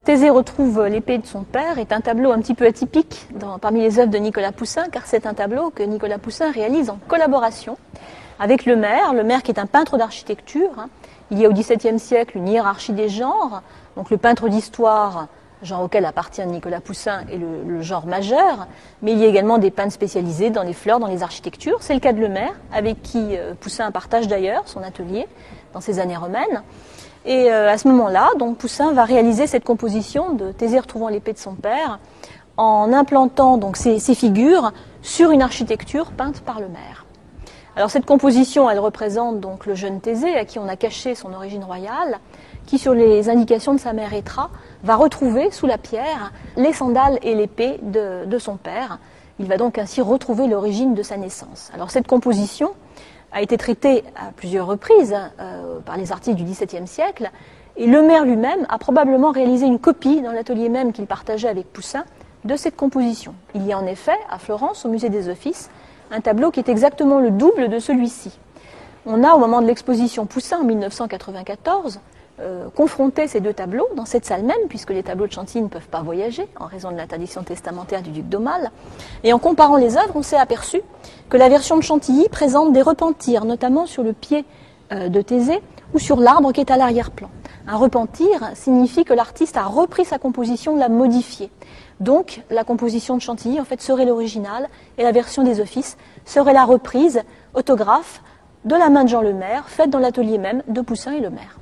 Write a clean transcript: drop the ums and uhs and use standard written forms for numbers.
Thésée retrouve l'épée de son père est un tableau un petit peu atypique parmi les œuvres de Nicolas Poussin, car c'est un tableau que Nicolas Poussin réalise en collaboration avec le maire qui est un peintre d'architecture. Il y a au XVIIe siècle une hiérarchie des genres, donc le peintre d'histoire, genre auquel appartient Nicolas Poussin, est le genre majeur, mais il y a également des peintres spécialisés dans les fleurs, dans les architectures. C'est le cas de Le Maire, avec qui Poussin partage d'ailleurs son atelier dans ces années romaines. Et à ce moment-là, donc Poussin va réaliser cette composition de Thésée retrouvant l'épée de son père en implantant donc ces figures sur une architecture peinte par Le Maire. Alors cette composition, elle représente donc le jeune Thésée à qui on a caché son origine royale, qui sur les indications de sa mère Étra va retrouver sous la pierre les sandales et l'épée de son père. Il va donc ainsi retrouver l'origine de sa naissance. Alors cette composition a été traitée à plusieurs reprises par les artistes du XVIIe siècle, et Le Maire lui-même a probablement réalisé une copie dans l'atelier même qu'il partageait avec Poussin de cette composition. Il y a en effet, à Florence, au musée des Offices, un tableau qui est exactement le double de celui-ci. On a, au moment de l'exposition Poussin en 1994, confronté ces deux tableaux dans cette salle même, puisque les tableaux de Chantilly ne peuvent pas voyager en raison de l'interdiction testamentaire du duc d'Aumale. Et en comparant les œuvres, on s'est aperçu que la version de Chantilly présente des repentirs, notamment sur le pied de Thésée ou sur l'arbre qui est à l'arrière-plan. Un repentir signifie que l'artiste a repris sa composition, l'a modifiée. Donc la composition de Chantilly en fait serait l'original et la version des Offices serait la reprise autographe de la main de Jean Le Maire, faite dans l'atelier même de Poussin et Le Maire.